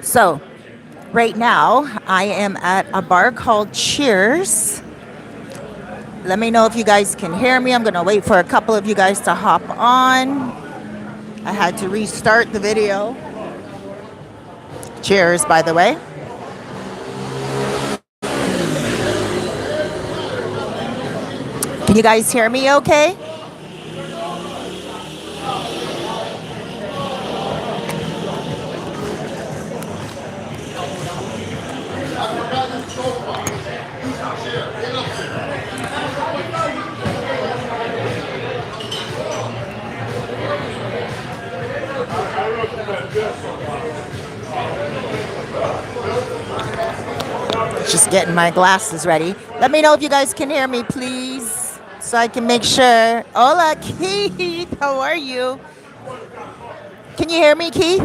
So, right now, I am at a bar called Cheers. Let me know if you guys can hear me. I'm going to wait for a couple of you guys to hop on. I had to restart the video. Cheers, by the way. Can you guys hear me okay? Just getting my glasses ready. Let me know if you guys can hear me, please, so I can make sure. Hola, Keith. How are you? Can you hear me, Keith?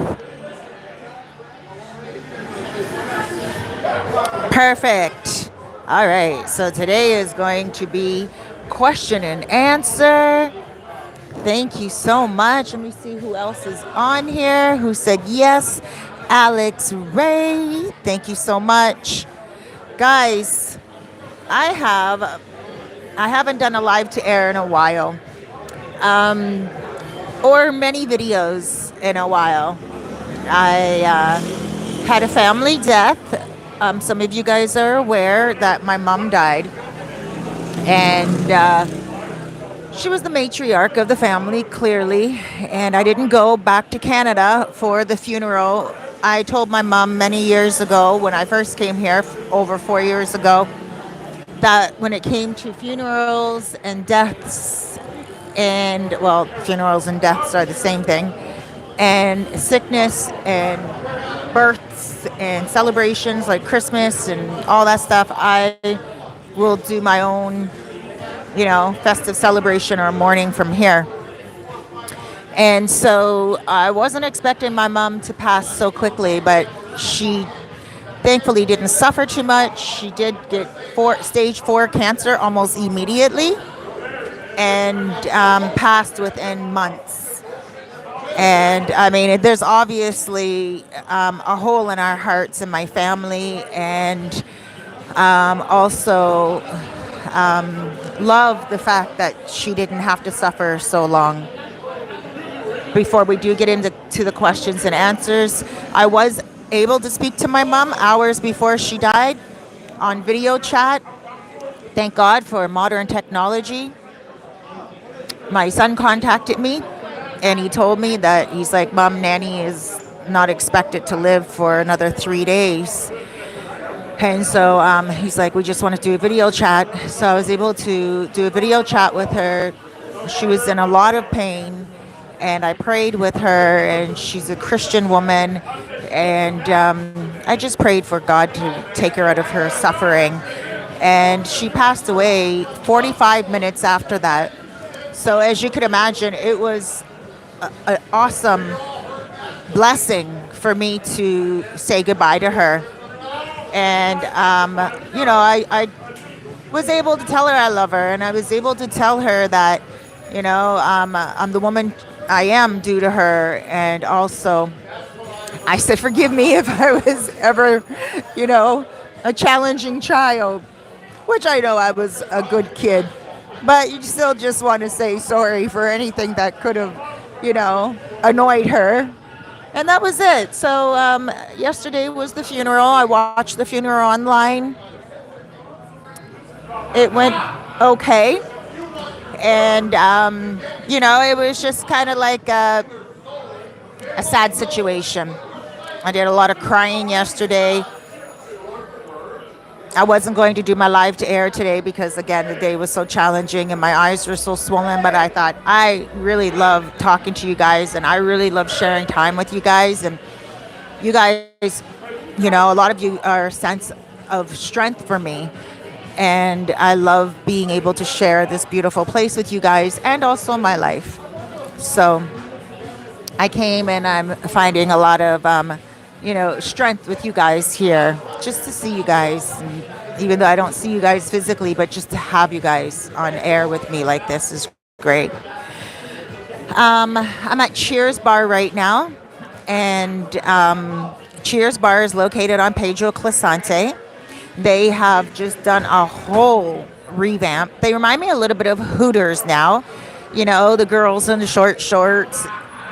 Perfect. All right. So today is going to be question and answer. Thank you so much. Let me see who else is on here who said yes. Alex Ray. Thank you so much. Guys, I haven't done a live to air in a while. Or many videos in a while. I had a family death. Some of you guys are aware that my mom died, and she was the matriarch of the family, clearly. And I didn't go back to Canada for the funeral. I told my mom many years ago, when I first came here, over 4 years ago, that when it came to funerals and deaths, and well, funerals and deaths are the same thing, and sickness and births and celebrations like Christmas and all that stuff, I will do my own, festive celebration or mourning from here. And so I wasn't expecting my mom to pass so quickly, but she thankfully didn't suffer too much. She did get stage 4 cancer almost immediately, and passed within months. And I mean, there's obviously a hole in our hearts in my family, and also love the fact that she didn't have to suffer so long. Before we do get into the questions and answers, I was able to speak to my mom hours before she died on video chat. Thank God for modern technology. My son contacted me, and he told me that he's like, Mom, Nanny is not expected to live for another 3 days. And so he's like, we just want to do a video chat. So I was able to do a video chat with her. She was in a lot of pain, and I prayed with her, and she's a Christian woman. And I just prayed for God to take her out of her suffering. And she passed away 45 minutes after that. So as you could imagine, it was an awesome blessing for me to say goodbye to her. And, I was able to tell her I love her, and I was able to tell her that, I'm the woman I am due to her. And also, I said, forgive me if I was ever, a challenging child, which I know I was a good kid. But you still just want to say sorry for anything that could have, annoyed her. And that was it. So yesterday was the funeral. I watched the funeral online. It went okay. And, it was just kind of like a sad situation. I did a lot of crying yesterday. I wasn't going to do my live to air today because, again, the day was so challenging and my eyes were so swollen. But I thought, I really love talking to you guys, and I really love sharing time with you guys. And you guys, a lot of you are a sense of strength for me. And I love being able to share this beautiful place with you guys, and also my life. So I came, and I'm finding a lot of strength with you guys here, just to see you guys. And even though I don't see you guys physically, but just to have you guys on air with me like this is great. I'm at Cheers Bar right now. And Cheers Bar is located on Pedro Clisante. They have just done a whole revamp. They remind me a little bit of Hooters now. You know, the girls in the short shorts.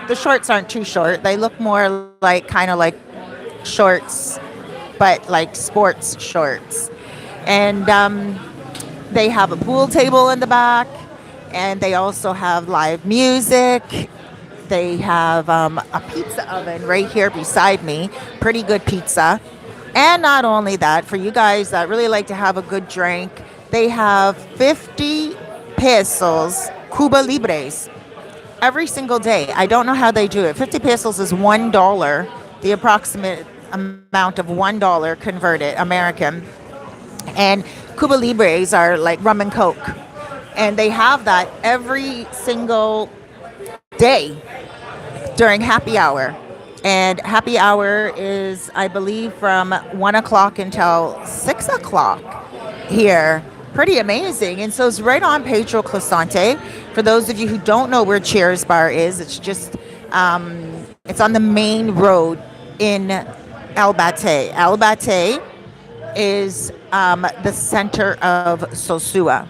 The shorts aren't too short. They look more like kind of like shorts, but like sports shorts. And they have a pool table in the back, and they also have live music. They have a pizza oven right here beside me. Pretty good pizza. And not only that, for you guys that really like to have a good drink, they have 50 pesos Cuba Libres every single day. I don't know how they do it. 50 pesos is $1, the approximate amount of $1 converted American. And Cuba Libres are like rum and coke. And they have that every single day during happy hour. And happy hour is, I believe, from 1 o'clock until 6 o'clock here. Pretty amazing. And so it's right on Pedro Clisante. For those of you who don't know where Cheers Bar is, it's just, it's on the main road in El Bate. El Bate is the center of Sosua.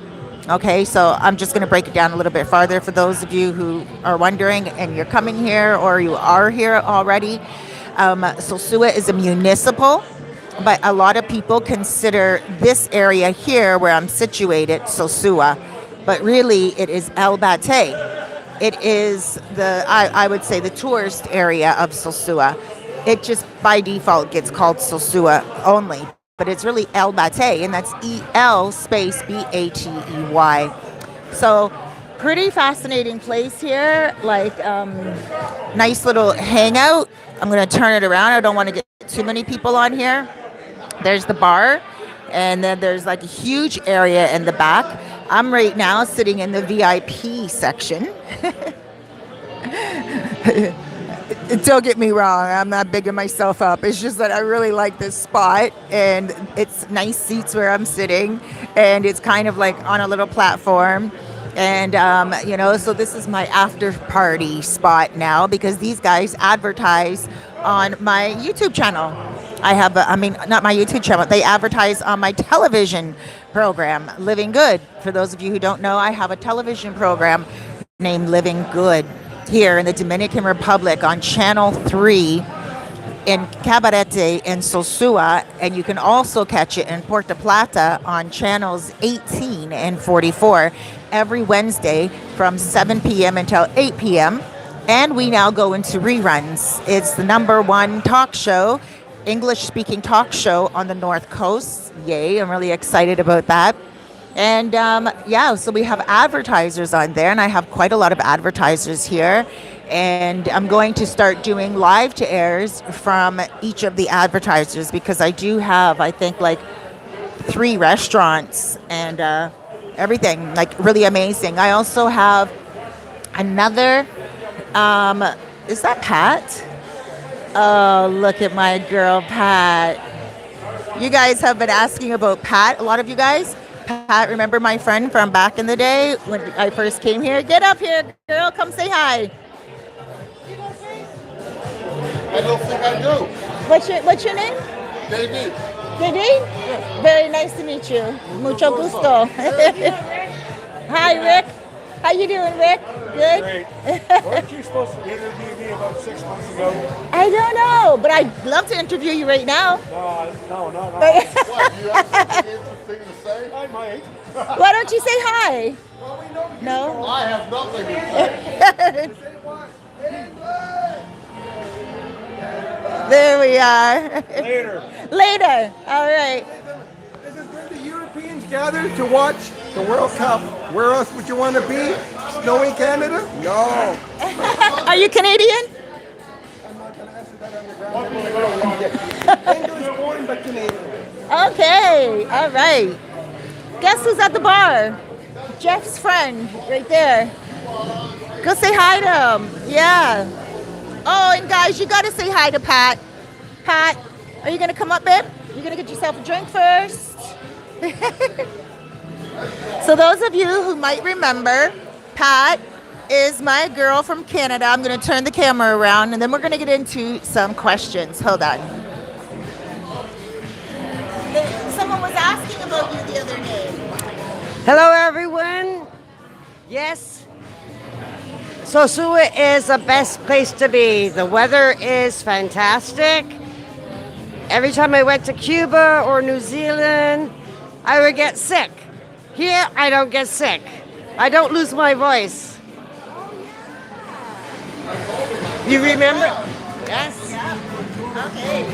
Okay, so I'm just going to break it down a little bit farther for those of you who are wondering and you're coming here or you are here already. Sosua is a municipal, but a lot of people consider this area here where I'm situated Sosua, but really it is El Bate. It is I would say the tourist area of Sosua. It just by default gets called Sosua only, but it's really El Bate, and that's E-L space B-A-T-E-Y. So pretty fascinating place here, like nice little hangout. I'm going to turn it around. I don't want to get too many people on here. There's the bar, and then there's like a huge area in the back. I'm right now sitting in the VIP section. Don't get me wrong, I'm not bigging myself up. It's just that I really like this spot, and it's nice seats where I'm sitting, and it's kind of like on a little platform. And, you know, so this is my after party spot now because these guys advertise on my YouTube channel. Not my YouTube channel. They advertise on my television program, Living Good. For those of you who don't know, I have a television program named Living Good here in the Dominican Republic on Channel 3 in Cabarete in Sosua, and you can also catch it in Puerto Plata on channels 18 and 44 every Wednesday from 7 p.m. until 8 p.m. And we now go into reruns. It's the #1 talk show, English-speaking talk show on the North Coast. Yay, I'm really excited about that. And so we have advertisers on there, and I have quite a lot of advertisers here. And I'm going to start doing live to airs from each of the advertisers because I do have, I think, like 3 restaurants and everything, like really amazing. I also have another, is that Pat? Oh, look at my girl, Pat. You guys have been asking about Pat, a lot of you guys. Pat, remember my friend from back in the day when I first came here? Get up here, girl. Come say hi. I don't think I do. What's your name? JD. JD? Yeah. Very nice to meet you. Mucho gusto. Hi, Rick. How you doing, Rick? Good? Great. Weren't you supposed to interview me about 6 months ago? I don't know, but I'd love to interview you right now. No, not. What, you have something interesting to say? I might. Why don't you say hi? Well, we know you No? I have nothing to say. There we are. Later. All right. Is it when the Europeans gather to watch the World Cup? Where else would you want to be? Snowy Canada? No. Are you Canadian? I'm not going to answer that underground. English born, but Canadian. Okay. All right. Guess who's at the bar? Jeff's friend right there. Go say hi to him. Yeah. Oh, and guys, you got to say hi to Pat. Pat, are you going to come up, babe? You're going to get yourself a drink first. So those of you who might remember, Pat is my girl from Canada. I'm going to turn the camera around and then we're going to get into some questions. Hold on. Someone was asking about you the other day. Hello, everyone. Yes, Sosua is the best place to be. The weather is fantastic. Every time I went to Cuba or New Zealand, I would get sick. Here, I don't get sick. I don't lose my voice. You remember? Yes. Okay.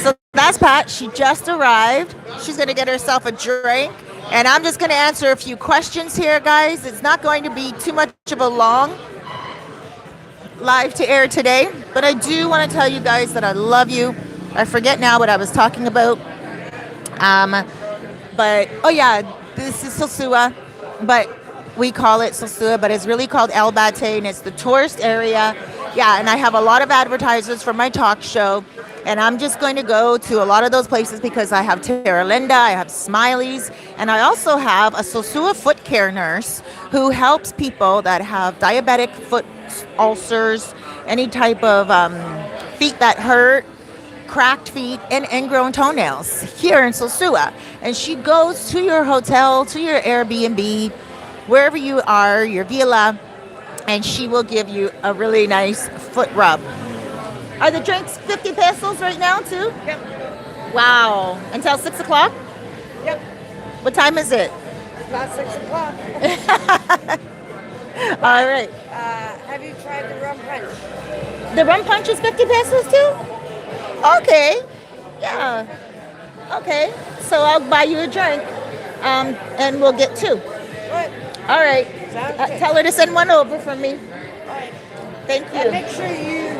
So that's Pat. She just arrived. She's going to get herself a drink. And I'm just going to answer a few questions here, guys. It's not going to be too much of a long live to air today. But I do want to tell you guys that I love you. I forget now what I was talking about. But, oh yeah, this is Sosua. But we call it Sosua, but it's really called El Bate, and it's the tourist area. Yeah, and I have a lot of advertisers for my talk show. And I'm just going to go to a lot of those places because I have Terra Linda, I have Smiley's, and I also have a Sosua foot care nurse who helps people that have diabetic foot ulcers, any type of feet that hurt, cracked feet, and ingrown toenails here in Sosua. And she goes to your hotel, to your Airbnb, wherever you are, your villa, and she will give you a really nice foot rub. Are the drinks 50 pesos right now too? Yep. Wow. Until 6 o'clock? Yep. What time is it? It's not 6 o'clock. All right. Have you tried the rum punch? The rum punch is 50 pesos too? Okay. Yeah. Okay. So I'll buy you a drink. And we'll get two. Good. All right. Sounds good. Tell her to send one over for me. All right. Thank And you. make sure you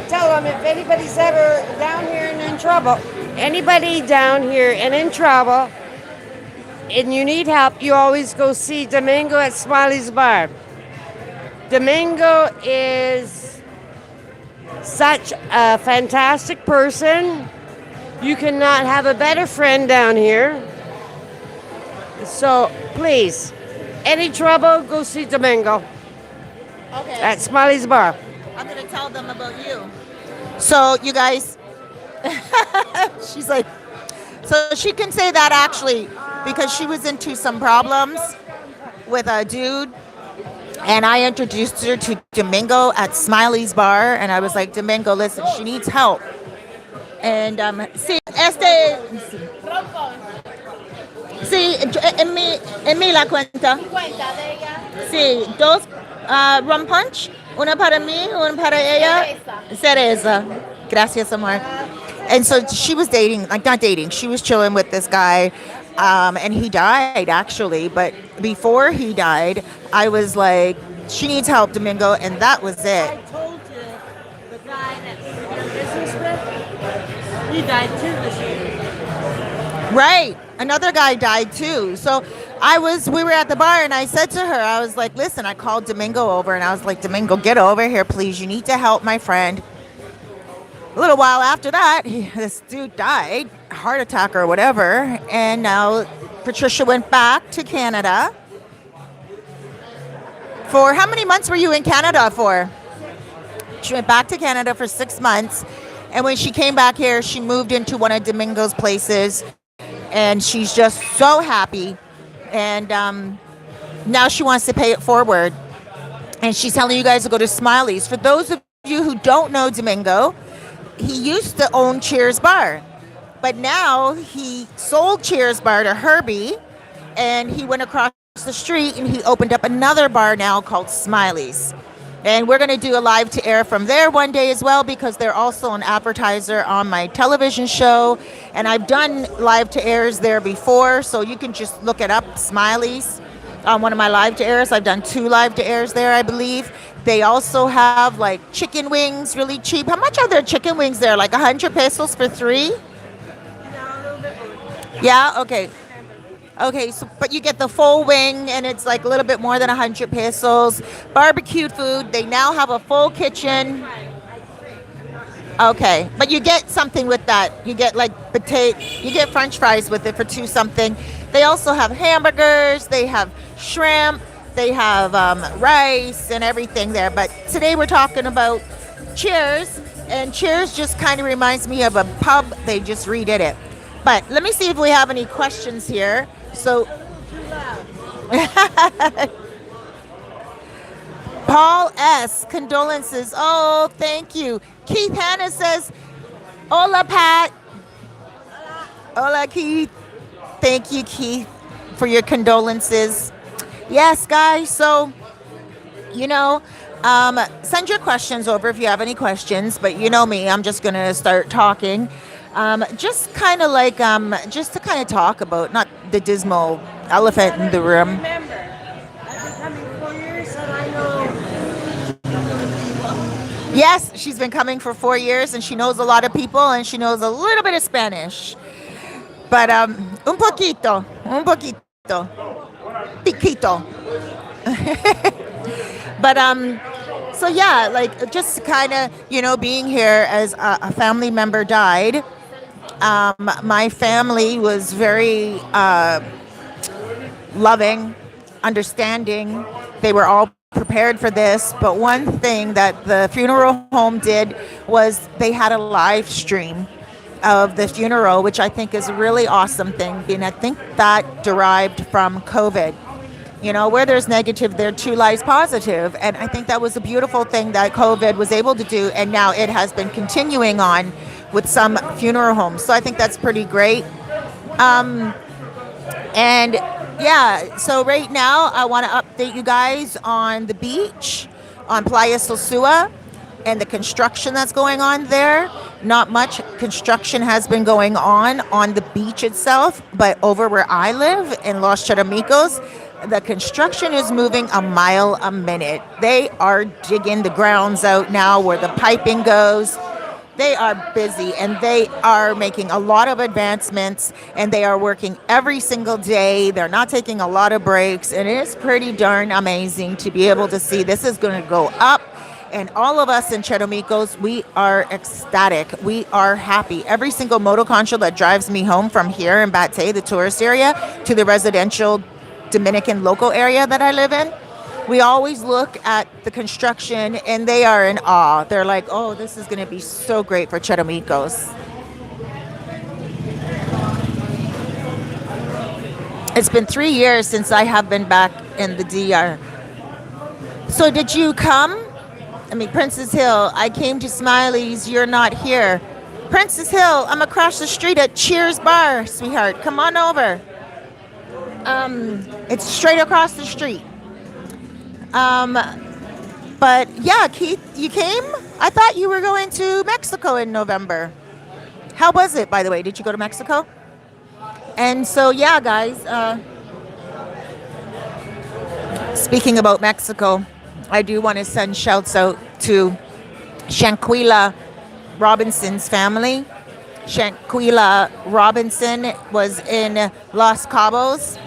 tell them if anybody's ever down here and in trouble. Anybody down here and in trouble, and you need help, you always go see Domingo at Smiley's Bar. Domingo is such a fantastic person. You cannot have a better friend down here. So please, any trouble, go see Domingo Okay. at Smiley's Bar. I'm going to tell them about you. So, you guys, she's like, so she can say that actually because she was into some problems with a dude. And I introduced her to Domingo at Smiley's Bar. And I was like, Domingo, listen, she needs help. And, sí, sí, en mí la cuenta. Sí, dos rum punch. Una para mí, una para ella. Cereza. Gracias, amor. And so she was dating, like not dating, she was chilling with this guy. And he died, actually. But before he died, I was like, she needs help, Domingo. And that was it. I told you, the guy that you're doing business with, he died too this year. Right. Another guy died too. So we were at the bar and I said to her, I was like, listen, I called Domingo over and I was like, Domingo, get over here, please. You need to help my friend. A little while after that, this dude died, heart attack or whatever. And now Patricia went back to Canada. For how many months were you in Canada for? She went back to Canada for 6 months. And when she came back here, she moved into one of Domingo's places. And she's just so happy. And now she wants to pay it forward. And she's telling you guys to go to Smiley's. For those of you who don't know Domingo, he used to own Cheers Bar. But now he sold Cheers Bar to Herbie. And he went across the street and he opened up another bar now called Smiley's. And we're going to do a live to air from there one day as well because they're also an advertiser on my television show. And I've done live to airs there before, so you can just look it up, Smiley's, on one of my live to airs. I've done 2 live to airs there, I believe. They also have like chicken wings, really cheap. How much are their chicken wings there? Like 100 pesos for 3? No, a little bit more. Yeah, okay. Okay, so but you get the full wing, and it's like a little bit more than 100 pesos. Barbecued food. They now have a full kitchen. Okay, but you get something with that. You get like potato. You get French fries with it for 2 something. They also have hamburgers. They have shrimp. They have rice and everything there. But today we're talking about Cheers, and Cheers just kind of reminds me of a pub. They just redid it. But let me see if we have any questions here. So, Paul S., condolences. Oh, thank you. Keith Hanna says, hola, Pat. Hola, Keith. Thank you, Keith, for your condolences. Yes, guys. So, you know, send your questions over if you have any questions. But you know me, I'm just going to start talking. Just kind of like, just to kind of talk about, not the dismal elephant in the room. Remember, I've been coming 4 years and I know. Yes, she's been coming for 4 years and she knows a lot of people and she knows a little bit of Spanish. But un poquito, piquito. But so yeah, like just kind of, you know, being here as a family member died. My family was very loving, understanding. They were all prepared for this. But one thing that the funeral home did was they had a live stream of the funeral, which I think is a really awesome thing. And I think that derived from COVID. You know, where there's negative, there too lies positive. And I think that was a beautiful thing that COVID was able to do. And now it has been continuing on with some funeral homes. So I think that's pretty great. And yeah, so right now I want to update you guys on the beach, on Playa Sosua, and the construction that's going on there. Not much construction has been going on the beach itself, but over where I live in Los Charamicos, the construction is moving a mile a minute. They are digging the grounds out now where the piping goes. They are busy and they are making a lot of advancements and they are working every single day. They're not taking a lot of breaks, and it is pretty darn amazing to be able to see this is going to go up. And all of us in Charamicos, we are ecstatic. We are happy. Every single motoconcho that drives me home from here in Bate, the tourist area, to the residential Dominican local area that I live in, we always look at the construction and they are in awe. They're like, oh, this is going to be so great for Charamicos. It's been 3 years since I have been back in the DR. So did you come? I mean, Princess Hill, I came to Smiley's, you're not here. Princess Hill, I'm across the street at Cheers Bar, sweetheart. Come on over. It's straight across the street. But yeah, Keith, you came? I thought you were going to Mexico in November. How was it, by the way? Did you go to Mexico? And so, yeah, guys, speaking about Mexico, I do want to send shouts out to Shanquila Robinson's family. Shanquila Robinson was in Los Cabos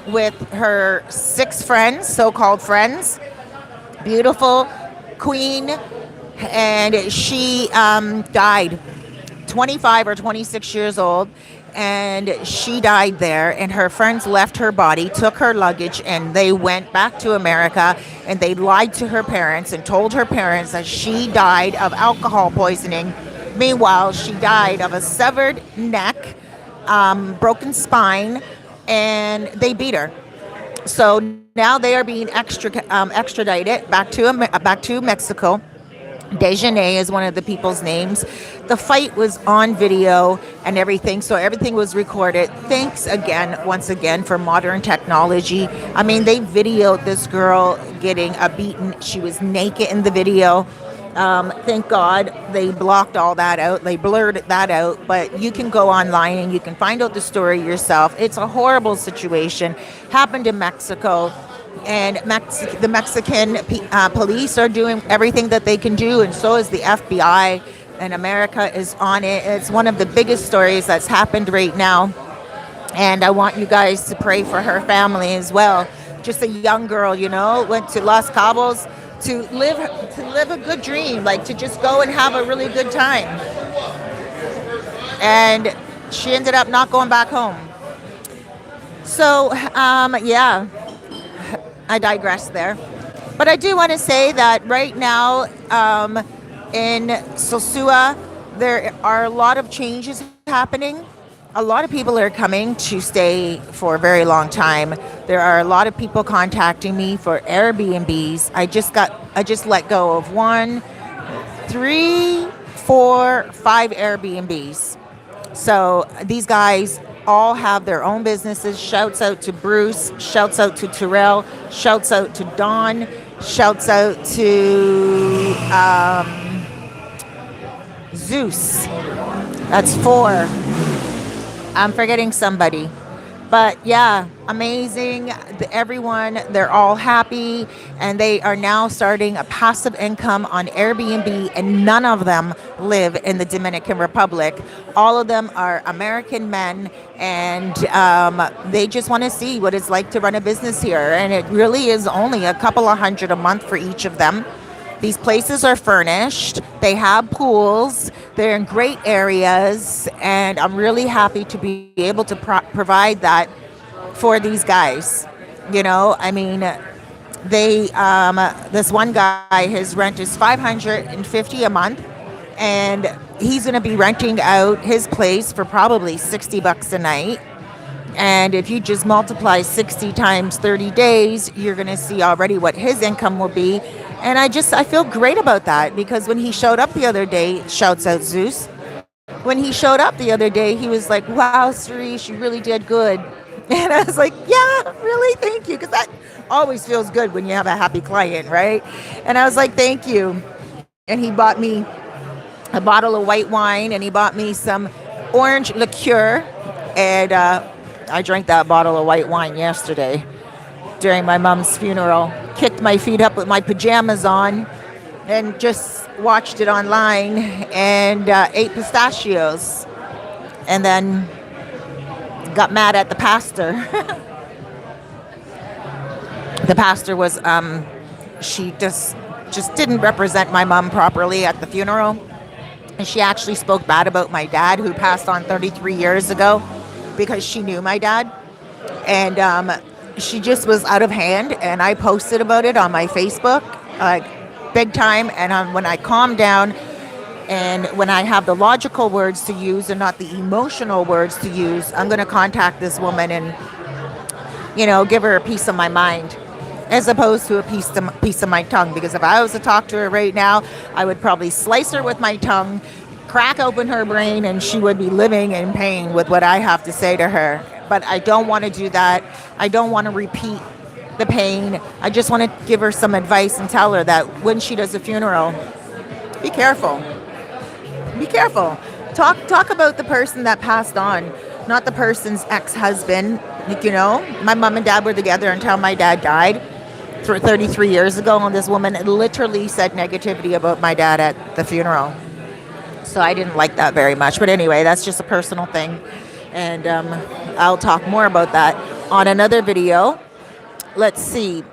with her 6 friends, so-called friends. Beautiful queen, and she died 25 or 26 years old, and she died there, and her friends left her body, took her luggage, and they went back to America, and they lied to her parents and told her parents that she died of alcohol poisoning. Meanwhile, she died of a severed neck, broken spine, and they beat her. So now they are being extradited back to Mexico. Dejanay is one of the people's names. The fight was on video and everything, so everything was recorded. Thanks again, once again, for modern technology. I mean, they videoed this girl getting a beaten. She was naked in the video. Thank God they blocked all that out. They blurred that out, but you can go online and you can find out the story yourself. It's a horrible situation. Happened in Mexico. And the Mexican police are doing everything that they can do, and so is the FBI, and America is on it. It's one of the biggest stories that's happened right now, and I want you guys to pray for her family as well. Just a young girl, you know, went to Los Cabos to live a good dream, like to just go and have a really good time, and she ended up not going back home. So, yeah. I digress there. But I do want to say that right now in Sosua, there are a lot of changes happening. A lot of people are coming to stay for a very long time. There are a lot of people contacting me for Airbnbs. I just let go of 1, 3, 4, 5 Airbnbs. So these guys all have their own businesses. Shouts out to Bruce, shouts out to Terrell, shouts out to Don, shouts out to Zeus. That's 4. I'm forgetting somebody. But yeah, amazing. Everyone, they're all happy, and they are now starting a passive income on Airbnb, and none of them live in the Dominican Republic. All of them are American men, and they just want to see what it's like to run a business here. And it really is only a couple of $100 a month for each of them. These places are furnished. They have pools. They're in great areas, and I'm really happy to be able to provide that for these guys. You know, I mean, they this one guy, his rent is $550 a month, and he's going to be renting out his place for probably $60 a night. And if you just multiply 60 times 30 days, you're going to see already what his income will be. And I feel great about that, because when he showed up the other day, shouts out Zeus, when he showed up the other day, he was like, wow, Cerise, you really did good. And I was like, yeah, really, thank you. Because that always feels good when you have a happy client, right? And I was like, thank you. And he bought me a bottle of white wine, and he bought me some orange liqueur. And I drank that bottle of white wine yesterday during my mom's funeral. Kicked my feet up with my pajamas on and just watched it online, and ate pistachios, and then got mad at the pastor. The pastor was she just didn't represent my mom properly at the funeral, and she actually spoke bad about my dad, who passed on 33 years ago, because she knew my dad. And she just was out of hand, and I posted about it on my Facebook, like big time. And when I calm down, and when I have the logical words to use and not the emotional words to use, I'm going to contact this woman and, you know, give her a piece of my mind, as opposed to a piece of my tongue. Because if I was to talk to her right now, I would probably slice her with my tongue, crack open her brain, and she would be living in pain with what I have to say to her. But I don't want to do that. I don't want to repeat the pain. I just want to give her some advice and tell her that when she does a funeral, be careful. Be careful. Talk about the person that passed on, not the person's ex-husband. You know, my mom and dad were together until my dad died 33 years ago, and this woman literally said negativity about my dad at the funeral. So I didn't like that very much. But anyway, that's just a personal thing. And I'll talk more about that on another video. Let's see.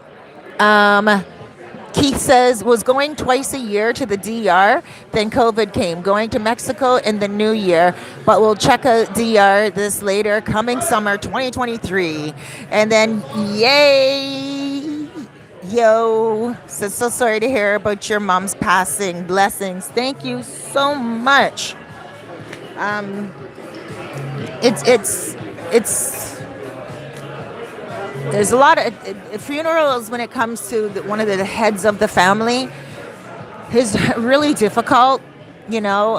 Keith says, was going twice a year to the DR, then COVID came. Going to Mexico in the new year, but we'll check out DR this later, coming summer 2023. And then, yay! Yo, so sorry to hear about your mom's passing. Blessings. Thank you so much. It's there's a lot of funerals when it comes to one of the heads of the family is really difficult, you know.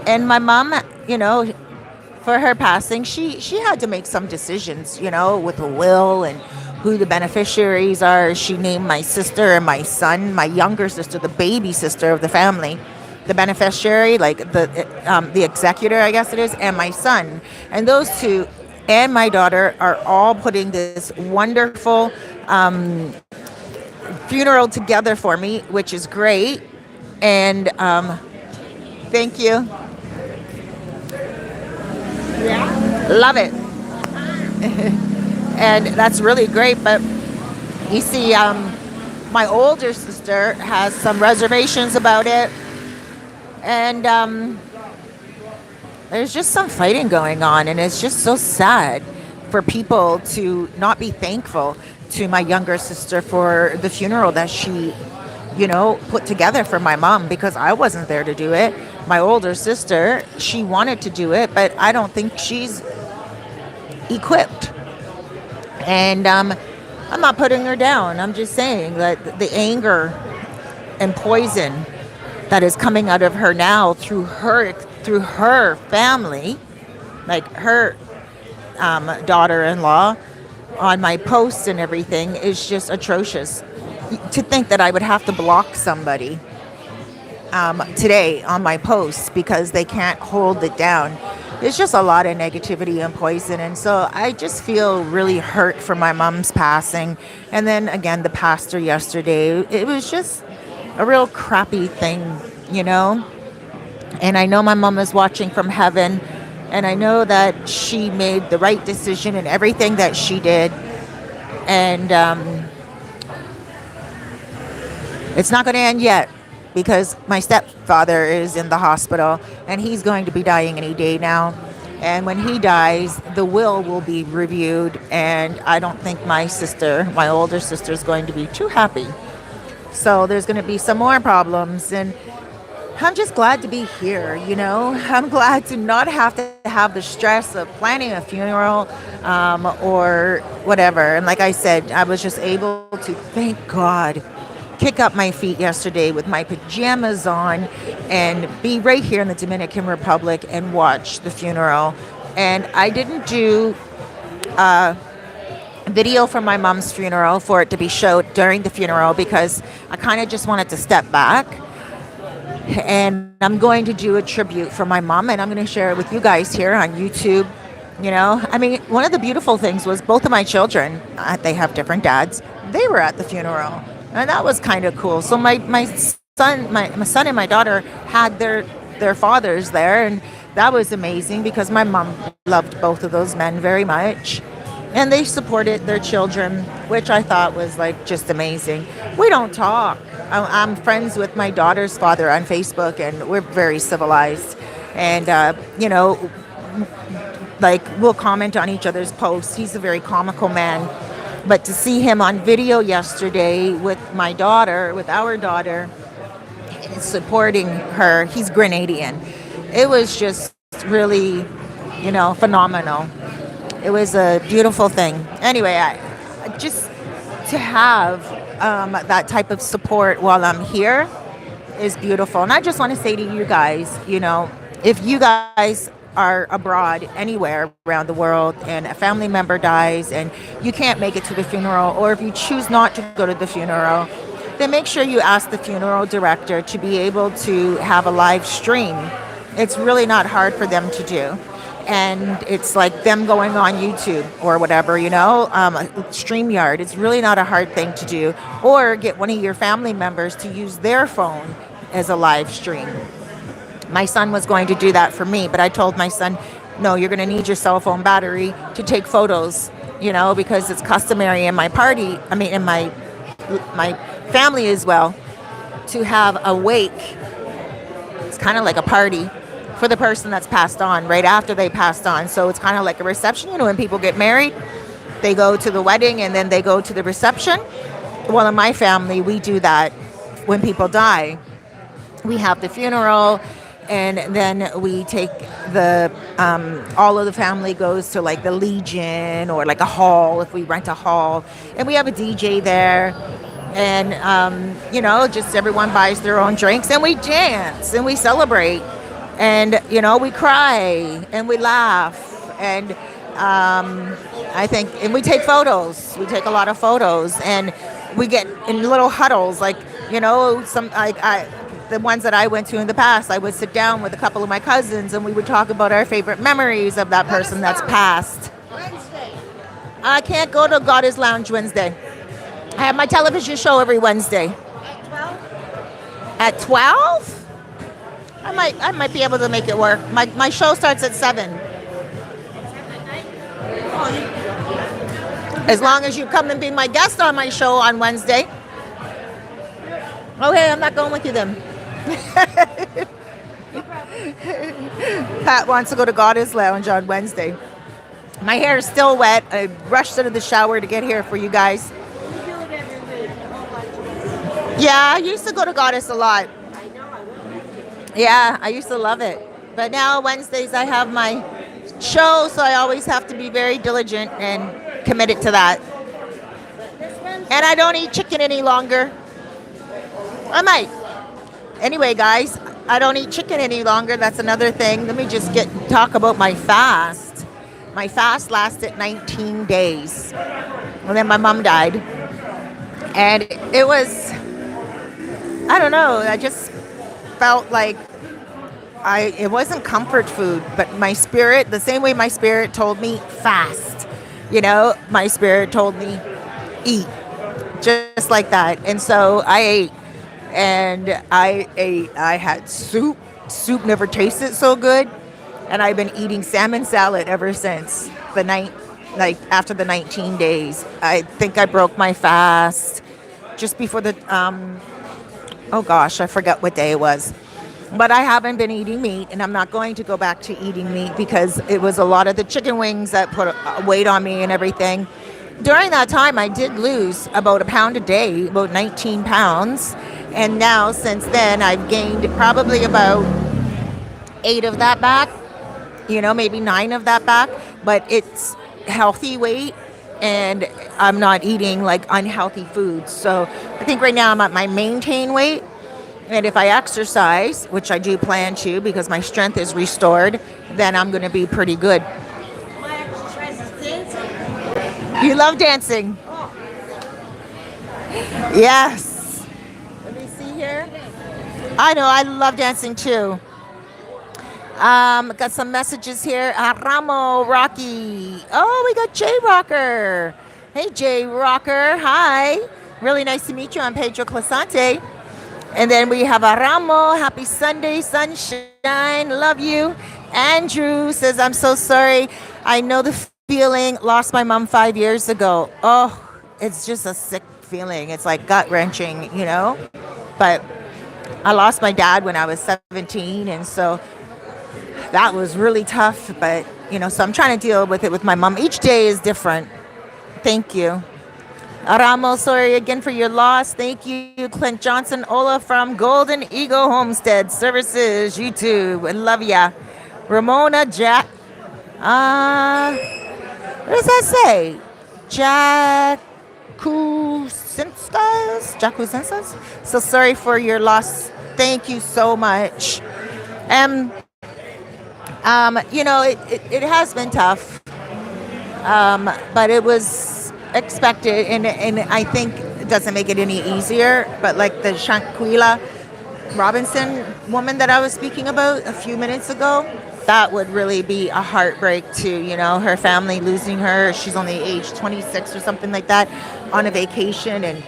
And my mom, you know, for her passing, she had to make some decisions, you know, with a will and who the beneficiaries are. She named my sister and my son, my younger sister, the baby sister of the family, the beneficiary, like the executor, I guess it is, and my son. And those two and my daughter are all putting this wonderful funeral together for me, which is great. And thank you. Yeah. Love it. And that's really great. But you see, my older sister has some reservations about it. And there's just some fighting going on, and it's just so sad for people to not be thankful to my younger sister for the funeral that she, put together for my mom, because I wasn't there to do it. My older sister, she wanted to do it, but I don't think she's equipped. And I'm not putting her down. I'm just saying that the anger and poison that is coming out of her now through her family, like her daughter-in-law, on my posts and everything, is just atrocious. To think that I would have to block somebody today on my posts because they can't hold it down. There's just a lot of negativity and poison, and so I just feel really hurt for my mom's passing. And then again, the pastor yesterday, it was just a real crappy thing, And I know my mom is watching from heaven, and I know that she made the right decision in everything that she did. And it's not going to end yet, because my stepfather is in the hospital, and he's going to be dying any day now. And when he dies, the will be reviewed, and I don't think my older sister, is going to be too happy. So there's going to be some more problems, and I'm just glad to be here, I'm glad to not have to have the stress of planning a funeral or whatever. And like I said, I was just able to, thank God, kick up my feet yesterday with my pajamas on and be right here in the Dominican Republic and watch the funeral. And I didn't do a video from my mom's funeral for it to be showed during the funeral, because I kind of just wanted to step back. And I'm going to do a tribute for my mom, and I'm going to share it with you guys here on YouTube. One of the beautiful things was both of my children, they have different dads, they were at the funeral. And that was kind of cool. So my son and my daughter had their fathers there, and that was amazing, because my mom loved both of those men very much. And they supported their children, which I thought was just amazing. We don't talk. I'm friends with my daughter's father on Facebook, and we're very civilized. And, we'll comment on each other's posts. He's a very comical man. But to see him on video yesterday with our daughter, supporting her, he's Grenadian. It was just really, phenomenal. It was a beautiful thing. Anyway, I just to have that type of support while I'm here is beautiful. And I just want to say to you guys, if you guys are abroad anywhere around the world and a family member dies and you can't make it to the funeral, or if you choose not to go to the funeral, then make sure you ask the funeral director to be able to have a live stream. It's really not hard for them to do. And it's like them going on YouTube or whatever, StreamYard. It's really not a hard thing to do. Or get one of your family members to use their phone as a live stream. My son was going to do that for me, but I told my son, no, you're going to need your cell phone battery to take photos, because it's customary in my in my family as well, to have a wake. It's kind of like a party for the person that's passed on right after they passed on. So it's kind of like a reception. When people get married, they go to the wedding and then they go to the reception. Well, in my family, we do that when people die. We have the funeral, and then we take all of the family goes to the Legion or a hall, if we rent a hall, and we have a DJ there. And, just everyone buys their own drinks, and we dance and we celebrate. And, we cry and we laugh, and and we take photos. We take a lot of photos, and we get in little huddles, the ones that I went to in the past. I would sit down with a couple of my cousins, and we would talk about our favorite memories of that person that's passed. Wednesday. I can't go to Goddess Lounge Wednesday. I have my television show every Wednesday. At 12? At 12? I might be able to make it work. My show starts at 7. As long as you come and be my guest on my show on Wednesday. Okay, I'm not going with you then. Pat wants to go to Goddess Lounge on Wednesday. My hair is still wet. I rushed out of the shower to get here for you guys. Yeah, I used to go to Goddess a lot. Yeah, I used to love it. But now Wednesdays I have my show, so I always have to be very diligent and committed to that. And I don't eat chicken any longer. I might. Anyway, guys, I don't eat chicken any longer. That's another thing. Let me just talk about my fast. My fast lasted 19 days. And then my mom died. And it was, I don't know, I just felt like it wasn't comfort food, but my spirit, the same way my spirit told me fast, my spirit told me eat, just like that. And so I ate, and I had soup. Soup never tasted so good. And I've been eating salmon salad ever since after the 19 days. I think I broke my fast just before the, oh gosh, I forgot what day it was. But I haven't been eating meat, and I'm not going to go back to eating meat because it was a lot of the chicken wings that put weight on me and everything. During that time, I did lose about a pound a day, about 19 pounds. And now, since then, I've gained probably about 8 of that back, maybe 9 of that back. But it's healthy weight, and I'm not eating like unhealthy foods. So I think right now I'm at my maintain weight. And if I exercise, which I do plan to because my strength is restored, then I'm going to be pretty good. My exercise is dancing. You love dancing? Yes. Let me see here. I know, I love dancing too. Got some messages here. Ramo, Rocky. Oh, we got Jay Rocker. Hey, Jay Rocker. Hi. Really nice to meet you. I'm Pedro Clasante. And then we have Aramo. Happy Sunday, sunshine. Love you. Andrew says, I'm so sorry. I know the feeling. Lost my mom 5 years ago. Oh, it's just a sick feeling. It's like gut wrenching, But I lost my dad when I was 17. And so that was really tough. But, so I'm trying to deal with it with my mom. Each day is different. Thank you. Aramo, sorry again for your loss. Thank you, Clint Johnson. Ola from Golden Eagle Homestead Services, YouTube. I love ya. Ramona Jack. What does that say? Jacusinskas? So sorry for your loss. Thank you so much. It has been tough. But it was expected, and I think it doesn't make it any easier, but like the Shanquila Robinson woman that I was speaking about a few minutes ago, that would really be a heartbreak to, her family losing her. She's only age 26 or something like that, on a vacation in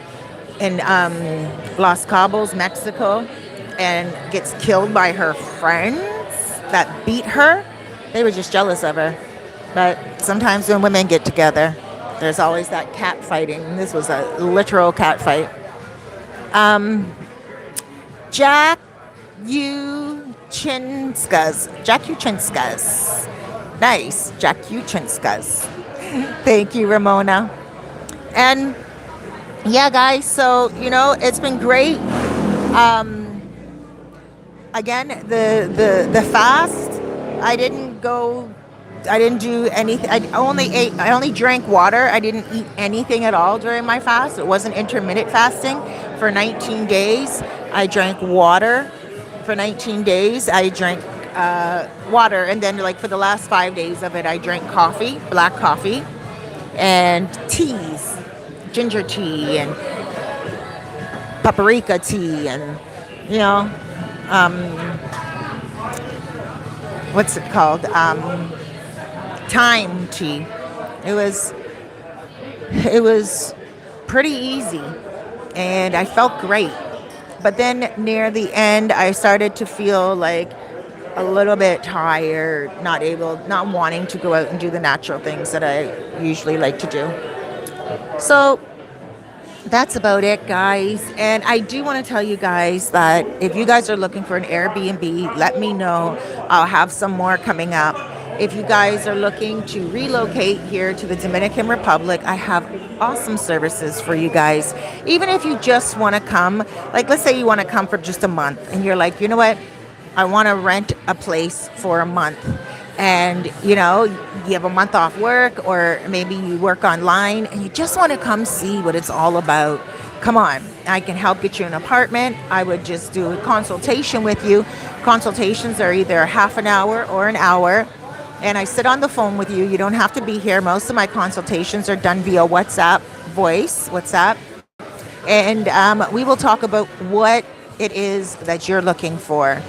Los Cabos, Mexico, and gets killed by her friends that beat her. They were just jealous of her. But sometimes when women get together, there's always that cat fighting. This was a literal cat fight. Jack Uchinskas. Nice. Jack Uchinskas. Thank you, Ramona. And yeah, guys, so, it's been great. Again, the fast, I didn't do anything. I only drank water. I didn't eat anything at all during my fast. It wasn't intermittent fasting. For 19 days, I drank water. For 19 days, I drank water. And then for the last 5 days of it, I drank coffee, black coffee, and teas, ginger tea and paprika tea, and, what's it called? Thyme tea. It was pretty easy, and I felt great. But then near the end, I started to feel like a little bit tired, not wanting to go out and do the natural things that I usually like to do. So that's about it, guys. And I do want to tell you guys that if you guys are looking for an Airbnb, let me know. I'll have some more coming up. If you guys are looking to relocate here to the Dominican Republic, I have awesome services for you guys. Even if you just want to come, like let's say you want to come for just a month and you're like, you know what? I want to rent a place for a month. And you have a month off work, or maybe you work online and you just want to come see what it's all about. Come on, I can help get you an apartment. I would just do a consultation with you. Consultations are either half an hour or an hour. And I sit on the phone with you. You don't have to be here. Most of my consultations are done via WhatsApp. And we will talk about what it is that you're looking for.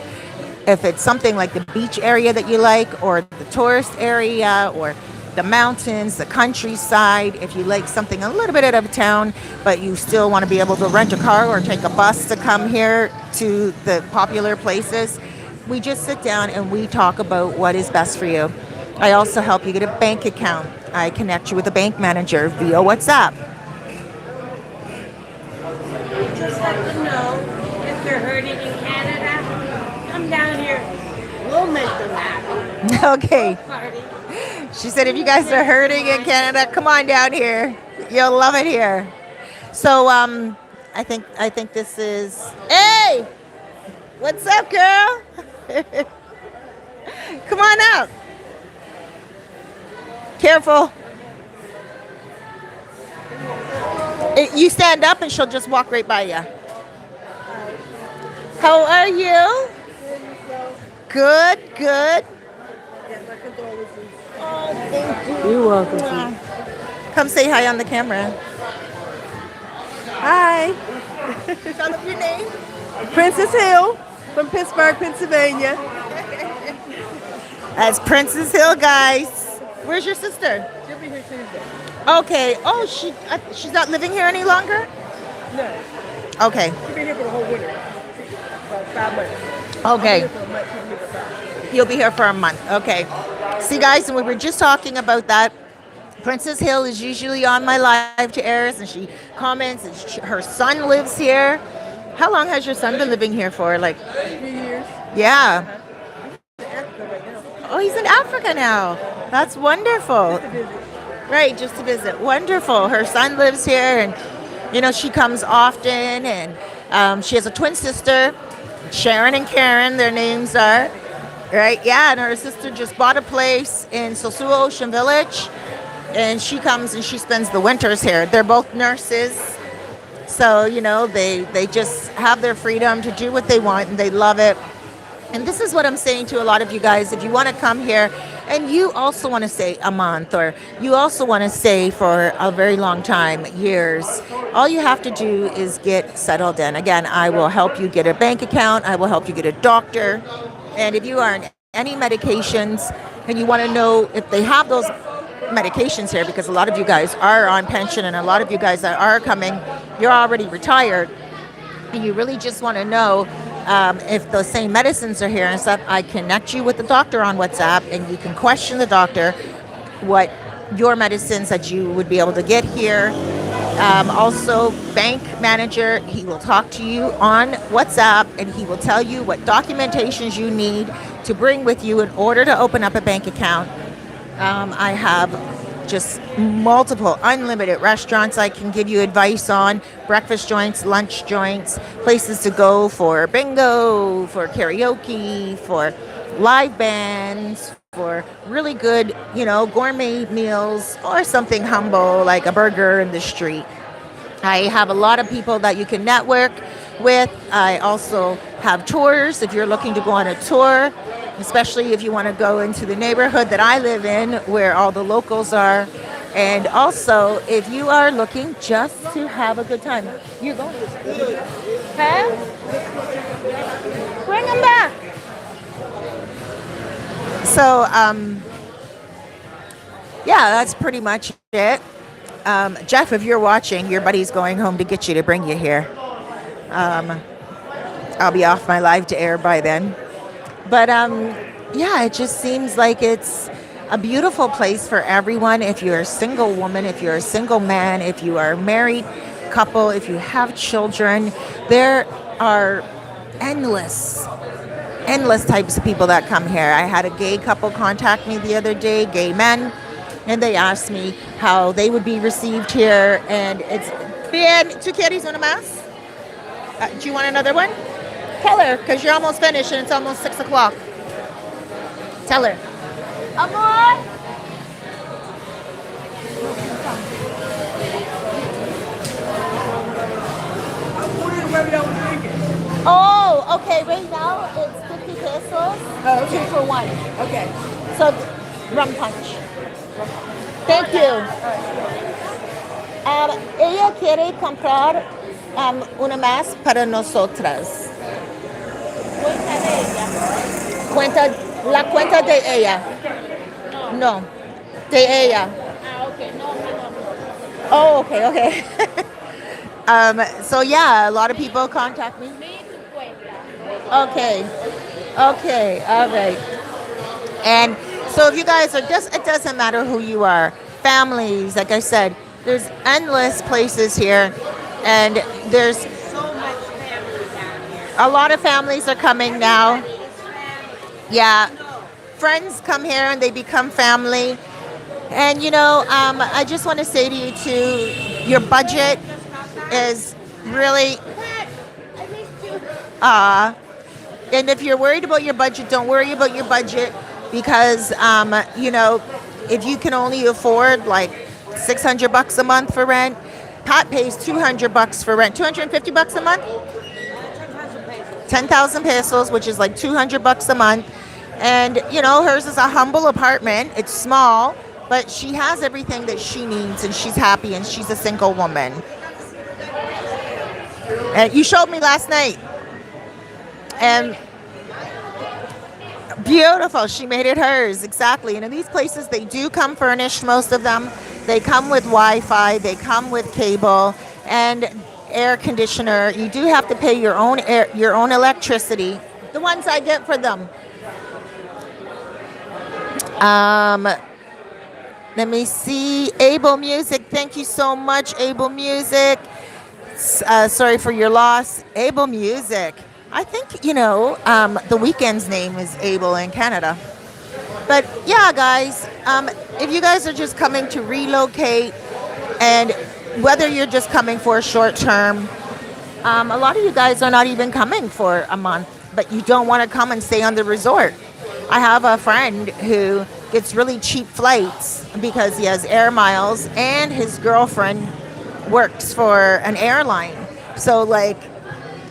If it's something like the beach area that you like, or the tourist area, or the mountains, the countryside, if you like something a little bit out of town, but you still want to be able to rent a car or take a bus to come here to the popular places, we just sit down and we talk about what is best for you. I also help you get a bank account. I connect you with a bank manager via WhatsApp. Just let them know if they're hurting in Canada, come down here. We'll make them happy. Okay. Party. She said if you guys are hurting in Canada, come on down here. You'll love it here. So I think this is, hey! What's up, girl? Come on out. Careful. You stand up and she'll just walk right by you. How are you? Good, good. Oh, thank you. You're welcome. Come say hi on the camera. Hi, Tell them your name. Princess Hill from Pittsburgh, Pennsylvania. That's Princess Hill, guys. Where's your sister? She'll be here Tuesday. Okay. Oh, she's not living here any longer? No, Okay. she'll be here for the whole winter. About 5 months. Okay. For a month, she'll be here for 5. You'll be here for a month. Okay. See, guys, and we were just talking about that. Princess Hill is usually on my live to airs, and she comments, and her son lives here. How long has your son been living here for? Like, 3 years. yeah. In Africa right now. Oh, he's in Africa now. That's wonderful. To visit. Right, just to visit. Wonderful. Her son lives here, and she comes often, and she has a twin sister, Sharon and Karen, their names are. Right, yeah, and her sister just bought a place in Sosua Ocean Village, and she comes and she spends the winters here. They're both nurses, so they just have their freedom to do what they want, and they love it. And this is what I'm saying to a lot of you guys. If you want to come here and you also want to stay a month, or you also want to stay for a very long time, years, all you have to do is get settled in. Again, I will help you get a bank account. I will help you get a doctor. And if you are on any medications and you want to know if they have those medications here, because a lot of you guys are on pension and a lot of you guys that are coming, you're already retired, and you really just want to know if those same medicines are here and stuff, I connect you with the doctor on WhatsApp, and you can question the doctor what your medicines that you would be able to get here. Also, bank manager, he will talk to you on WhatsApp, and he will tell you what documentations you need to bring with you in order to open up a bank account. I have just multiple unlimited restaurants I can give you advice on, breakfast joints, lunch joints, places to go for bingo, for karaoke, for live bands, for really good, gourmet meals, or something humble like a burger in the street. I have a lot of people that you can network with. I also have tours if you're looking to go on a tour, especially if you want to go into the neighborhood that I live in where all the locals are. And also, if you are looking just to have a good time, you're going to school. Huh? Bring them back. So, yeah, that's pretty much it. Jeff, if you're watching, your buddy's going home to get you to bring you here. I'll be off my live to air by then. But yeah, it just seems like it's a beautiful place for everyone. If you're a single woman, if you're a single man, if you are a married couple, if you have children, there are endless endless types of people that come here. I had a gay couple contact me the other day, gay men, and they asked me how they would be received here. And it's bien, ¿tú quieres una más? Do you want another one? Tell her, because you're almost finished and it's almost 6 o'clock. Tell her. Amor. Oh, okay. Right now it's 50 pesos. Oh, okay. 2 for 1. Okay. So, rum punch. Thank you. Ella quiere comprar una más para nosotras. La cuenta de ella. No, de ella. Oh, okay. So yeah, a lot of people contact me. Okay, all right. And so if you guys are just, it doesn't matter who you are. Families, like I said, there's endless places here, and there's a lot of families are coming now. Yeah, friends come here and they become family. And I just want to say to you too, your budget is really and if you're worried about your budget, don't worry about your budget, because if you can only afford like $600 a month for rent, Pat pays $200 for rent, $250 a month, 10,000 pesos, which is like $200 a month. And hers is a humble apartment. It's small, but she has everything that she needs, and she's happy, and she's a single woman. And you showed me last night. And beautiful. She made it hers. Exactly. And in these places, they do come furnished, most of them. They come with Wi-Fi. They come with cable and air conditioner. You do have to pay your own electricity. The ones I get for them. Let me see. Able Music. Thank you so much, Able Music. Sorry for your loss. Able Music. I think, the weekend's name is Able in Canada. But yeah, guys, if you guys are just coming to relocate, and whether you're just coming for a short term, a lot of you guys are not even coming for a month, but you don't want to come and stay on the resort. I have a friend who gets really cheap flights because he has air miles, and his girlfriend works for an airline. So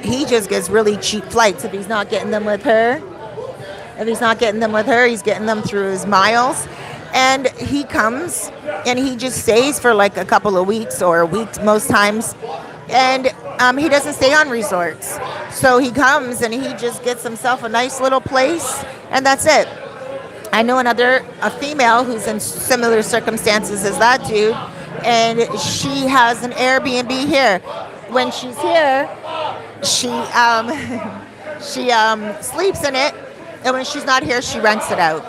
he just gets really cheap flights if he's not getting them with her. If he's not getting them with her, he's getting them through his miles. And he comes and he just stays for like a couple of weeks or a week most times. And he doesn't stay on resorts. So he comes and he just gets himself a nice little place, and that's it. I know a female who's in similar circumstances as that dude, and she has an Airbnb here. When she's here, she sleeps in it, and when she's not here, she rents it out.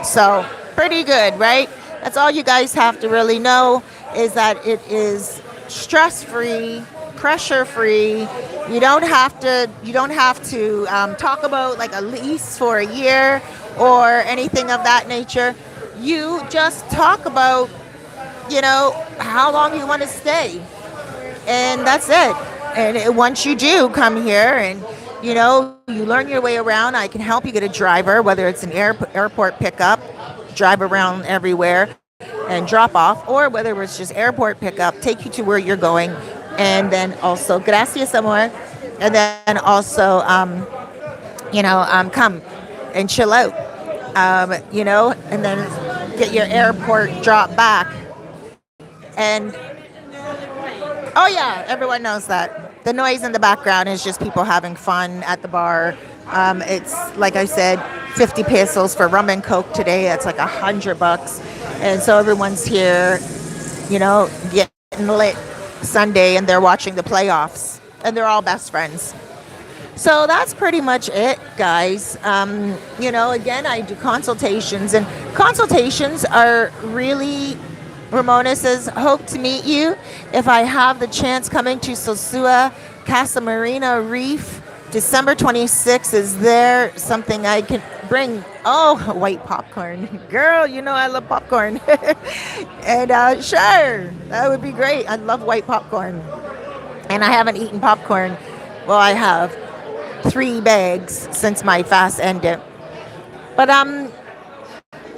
So pretty good, right? That's all you guys have to really know, is that it is stress-free, pressure-free. You don't have to talk about like a lease for a year or anything of that nature. You just talk about, how long you want to stay, and that's it. And once you do come here and you learn your way around, I can help you get a driver, whether it's an airport pickup, drive around everywhere and drop off, or whether it's just airport pickup, take you to where you're going, and then also gracias amor, and then also come and chill out, and then get your airport drop back. And oh yeah, everyone knows that. The noise in the background is just people having fun at the bar. It's, like I said, 50 pesos for rum and coke today. That's like $100. And so everyone's here, getting lit Sunday, and they're watching the playoffs, and they're all best friends. So that's pretty much it, guys. Again, I do consultations, and consultations are really... Ramona says, hope to meet you if I have the chance coming to Sosua, Casa Marina Reef December 26th, is there something I can bring? Oh, white popcorn. Girl, you know I love popcorn. And sure, that would be great. I love white popcorn. And I haven't eaten popcorn. Well, I have 3 bags since my fast ended. But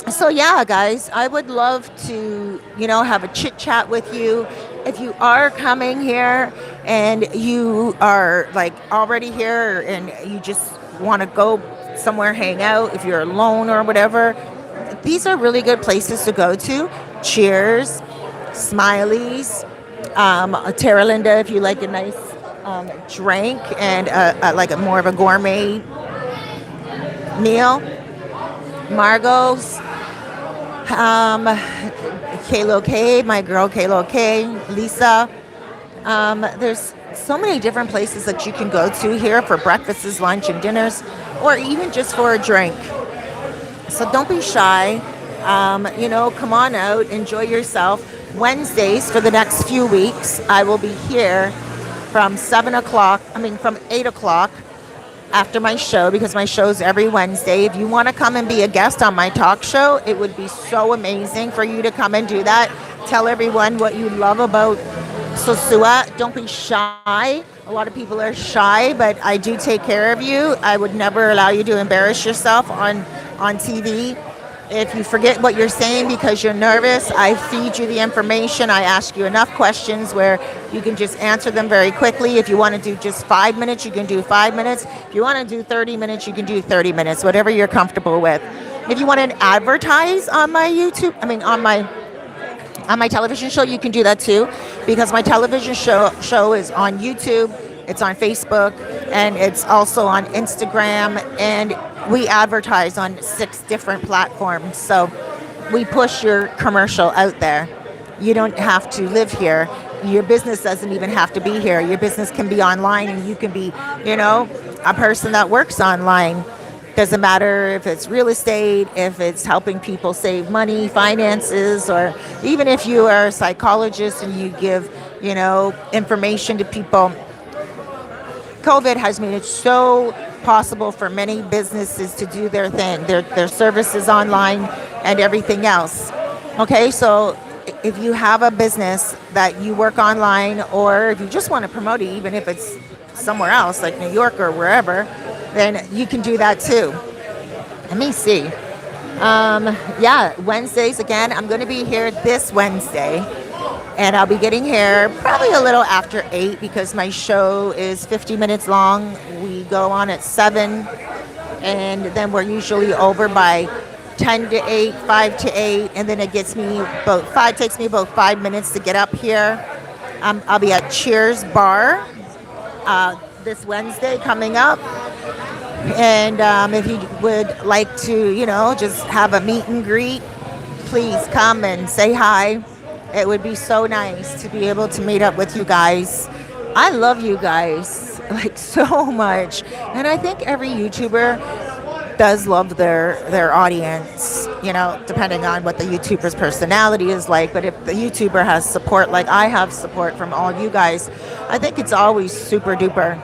so yeah, guys, I would love to, have a chit chat with you. If you are coming here and you are like already here and you just want to go somewhere, hang out, if you're alone or whatever, these are really good places to go to. Cheers, Smiley's, Terra Linda, if you like a nice drink and like a more of a gourmet meal. Margot's, Kaylo K, my girl Kaylo K, Lisa. There's so many different places that you can go to here for breakfasts, lunch, and dinners, or even just for a drink. So don't be shy. Come on out, enjoy yourself. Wednesdays for the next few weeks, I will be here from 8 o'clock after my show, because my show's every Wednesday. If you want to come and be a guest on my talk show, it would be so amazing for you to come and do that. Tell everyone what you love about Sosua. Don't be shy. A lot of people are shy, but I do take care of you. I would never allow you to embarrass yourself on TV. If you forget what you're saying because you're nervous, I feed you the information. I ask you enough questions where you can just answer them very quickly. If you want to do just 5 minutes, you can do 5 minutes. If you want to do 30 minutes, you can do 30 minutes, whatever you're comfortable with. If you want to advertise on my on my television show, you can do that too, because my television show is on YouTube, it's on Facebook, and it's also on Instagram, and we advertise on 6 different platforms. So we push your commercial out there. You don't have to live here. Your business doesn't even have to be here. Your business can be online, and you can be, a person that works online. Doesn't matter if it's real estate, if it's helping people save money, finances, or even if you are a psychologist and you give, information to people. COVID has made it so possible for many businesses to do their thing, their services online and everything else. Okay, so if you have a business that you work online, or if you just want to promote it, even if it's somewhere else like New York or wherever, then you can do that too. Let me see. Wednesdays again. I'm going to be here this Wednesday, and I'll be getting here probably a little after 8 because my show is 50 minutes long. We go on at 7, and then we're usually over by 10 to 8, 5 to 8, and then it takes me about 5 minutes to get up here. I'll be at Cheers Bar this Wednesday coming up. And if you would like to, just have a meet and greet, please come and say hi. It would be so nice to be able to meet up with you guys. I love you guys, like, so much. And I think every YouTuber does love their audience, depending on what the YouTuber's personality is like. But if the YouTuber has support, like I have support from all you guys, I think it's always super duper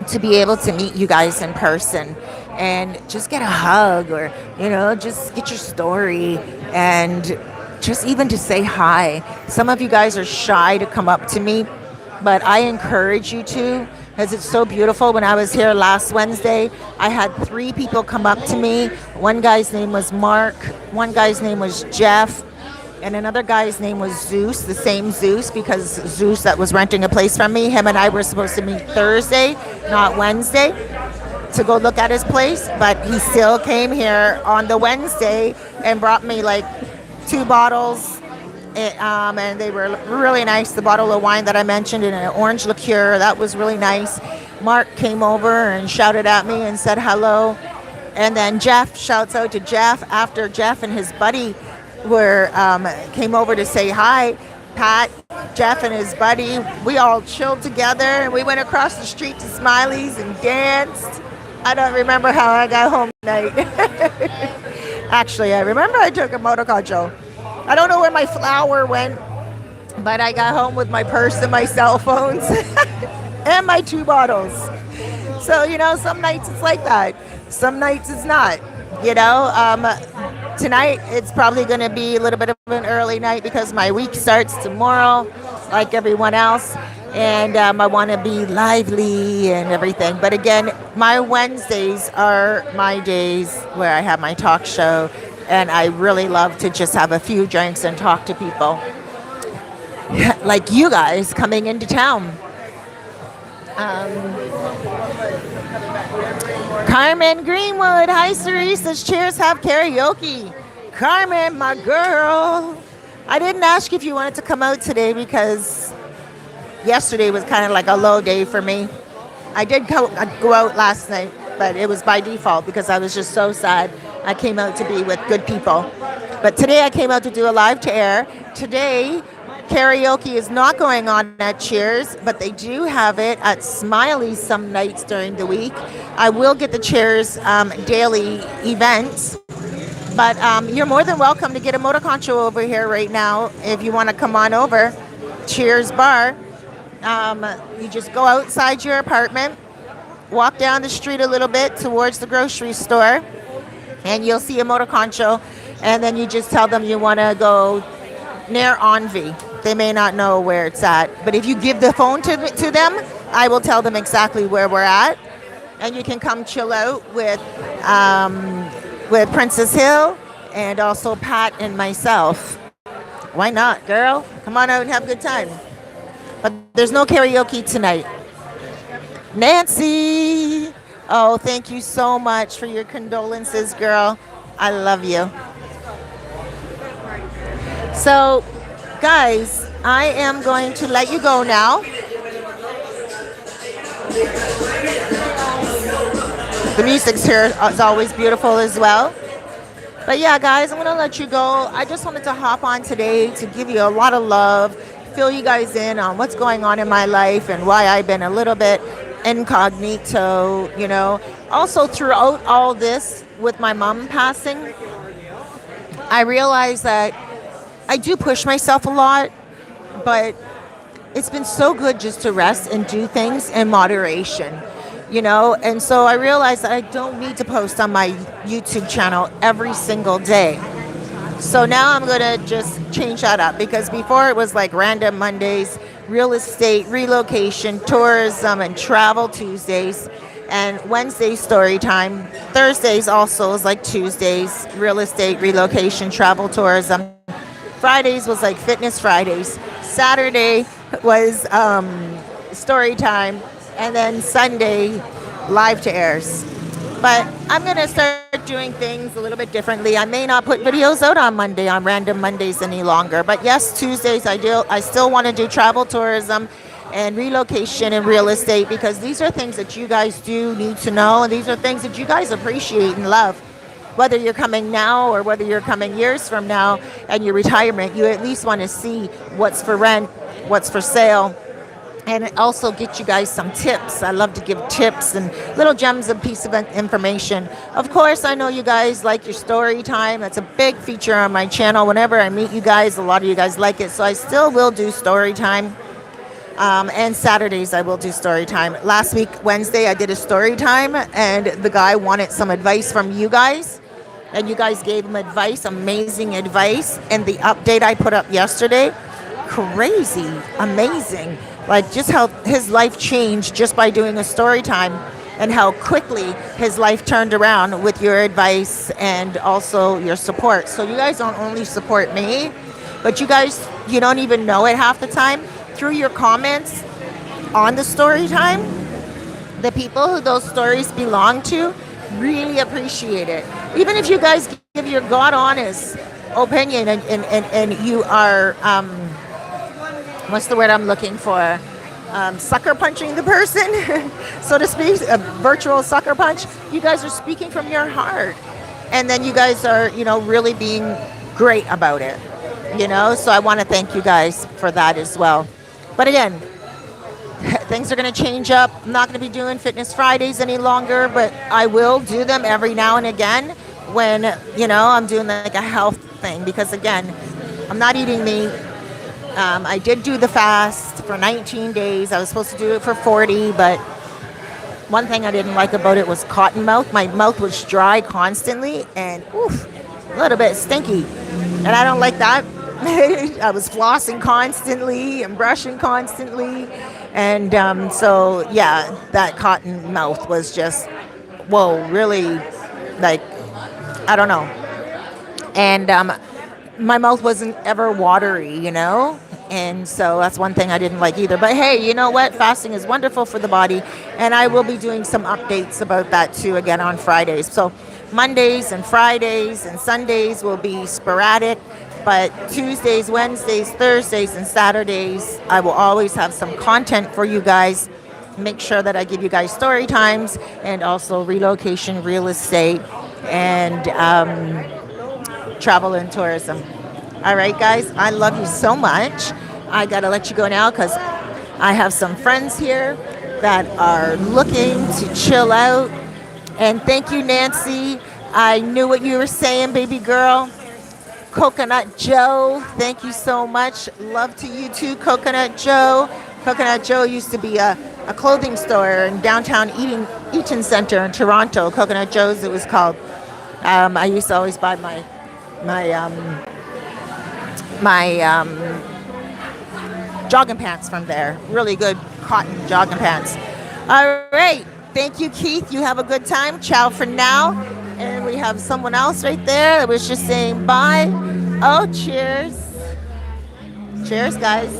to be able to meet you guys in person and just get a hug, or just get your story, and just even to say hi. Some of you guys are shy to come up to me, but I encourage you to, because it's so beautiful. When I was here last Wednesday, I had 3 people come up to me. One guy's name was Mark, one guy's name was Jeff, and another guy's name was Zeus, the same Zeus, because Zeus that was renting a place from me, him and I were supposed to meet Thursday, not Wednesday, to go look at his place, but he still came here on the Wednesday and brought me like 2 bottles, and they were really nice. The bottle of wine that I mentioned and an orange liqueur, that was really nice. Mark came over and shouted at me and said hello, and then Jeff shouts out to Jeff after Jeff and his buddy came over to say hi. Pat, Jeff, and his buddy, we all chilled together, and we went across the street to Smiley's and danced. I don't remember how I got home tonight. Actually, I remember I took a motoconcho. I don't know where my flower went, but I got home with my purse and my cell phones and my 2 bottles. So, some nights it's like that. Some nights it's not. You know, tonight it's probably going to be a little bit of an early night because my week starts tomorrow, like everyone else. And I want to be lively and everything. But again, my Wednesdays are my days where I have my talk show. And I really love to just have a few drinks and talk to people. Like you guys coming into town. Carmen Greenwood, hi Cerise, says Cheers have karaoke. Carmen, my girl. I didn't ask you if you wanted to come out today because yesterday was kind of like a low day for me. I did go out last night, but it was by default because I was just so sad. I came out to be with good people. But today I came out to do a live to air. Today, karaoke is not going on at Cheers, but they do have it at Smiley's some nights during the week. I will get the Cheers daily events, but you're more than welcome to get a motor concho over here right now if you want to come on over. Cheers Bar. You just go outside your apartment, walk down the street a little bit towards the grocery store, and you'll see a motor concho, and then you just tell them you want to go near Envy. They may not know where it's at, but if you give the phone to them, I will tell them exactly where we're at, and you can come chill out with Princess Hill and also Pat and myself. Why not, girl? Come on out and have a good time. But there's no karaoke tonight. Nancy! Oh, thank you so much for your condolences, girl. I love you. So, guys, I am going to let you go now. The music's here is always beautiful as well. But yeah, guys, I'm going to let you go. I just wanted to hop on today to give you a lot of love, fill you guys in on what's going on in my life and why I've been a little bit incognito, you know. Also, throughout all this with my mom passing, I realized that I do push myself a lot, but it's been so good just to rest and do things in moderation, you know? And so I realized that I don't need to post on my YouTube channel every single day. So now I'm going to just change that up because before it was like random Mondays, real estate, relocation, tourism, and travel Tuesdays, and Wednesday story time. Thursdays also is like Tuesdays, real estate, relocation, travel, tourism. Fridays was like fitness Fridays. Saturday was story time, and then Sunday live to airs. But I'm going to start doing things a little bit differently. I may not put videos out on Monday, on random Mondays any longer. But yes, Tuesdays I still want to do travel, tourism, and relocation and real estate because these are things that you guys do need to know. And these are things that you guys appreciate and love. Whether you're coming now or whether you're coming years from now and your retirement, you at least want to see what's for rent, what's for sale, and also get you guys some tips. I love to give tips and little gems and piece of information. Of course, I know you guys like your story time. That's a big feature on my channel. Whenever I meet you guys, a lot of you guys like it. So I still will do story time. And Saturdays I will do story time. Last week, Wednesday, I did a story time and the guy wanted some advice from you guys. And you guys gave him advice, amazing advice. And the update I put up yesterday, crazy, amazing. Like just how his life changed just by doing a story time and how quickly his life turned around with your advice and also your support. So you guys don't only support me, but you don't even know it half the time. Through your comments on the story time, the people who those stories belong to really appreciate it. Even if you guys give your God honest opinion and you are, what's the word I'm looking for? Sucker punching the person, so to speak, a virtual sucker punch. You guys are speaking from your heart. And then you guys are, really being great about it, So I want to thank you guys for that as well. But again, things are going to change up. I'm not going to be doing Fitness Fridays any longer, but I will do them every now and again when, I'm doing like a health thing. Because again, I'm not eating meat. I did do the fast for 19 days. I was supposed to do it for 40, but One thing I didn't like about it was cotton mouth. My mouth was dry constantly and oof, a little bit stinky. And I don't like that. I was flossing constantly and brushing constantly. And so, yeah, that cotton mouth was just, whoa, really, like, I don't know. And my mouth wasn't ever watery, you know? And so that's one thing I didn't like either. But hey, you know what? Fasting is wonderful for the body. And I will be doing some updates about that too again on Fridays. So Mondays and Fridays and Sundays will be sporadic. But Tuesdays, Wednesdays, Thursdays, and Saturdays, I will always have some content for you guys. Make sure that I give you guys story times and also relocation, real estate, and travel and tourism. All right, guys, I love you so much. I got to let you go now because I have some friends here that are looking to chill out. And thank you, Nancy. I knew what you were saying, baby girl. Coconut Joe, thank you so much. Love to you too, Coconut Joe. Coconut Joe used to be a clothing store in downtown Eaton Center in Toronto. Coconut Joe's, it was called. I used to always buy my jogging pants from there. Really good cotton jogging pants. All right. Thank you, Keith. You have a good time. Ciao for now. And we have someone else right there that was just saying bye. Oh, cheers. Cheers, guys.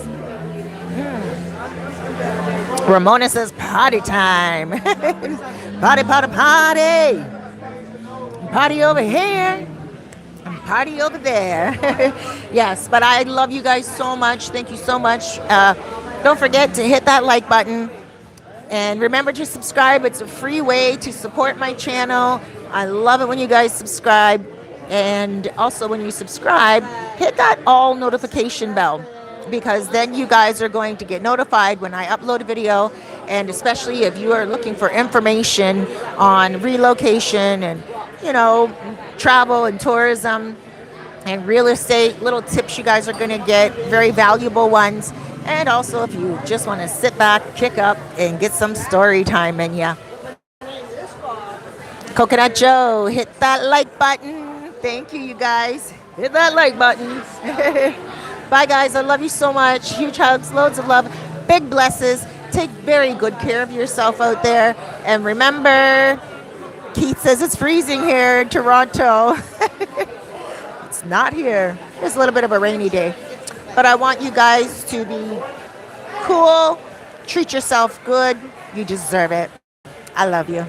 Ramona says party time. Party, party, party. Party over here. And party over there. Yes, but I love you guys so much. Thank you so much. Don't forget to hit that like button. And remember to subscribe. It's a free way to support my channel. I love it when you guys subscribe. And also when you subscribe, hit that all notification bell, because then you guys are going to get notified when I upload a video. And especially if you are looking for information on relocation and, you know, travel and tourism and real estate, little tips you guys are going to get, very valuable ones. And also if you just want to sit back, kick up, and get some story time in ya. Coconut Joe, hit that like button. Thank you, you guys. Hit that like button. Bye, guys. I love you so much. Huge hugs, loads of love, big blesses. Take very good care of yourself out there. And remember, Keith says it's freezing here in Toronto. It's not here. It's a little bit of a rainy day. But I want you guys to be cool. Treat yourself good. You deserve it. I love you.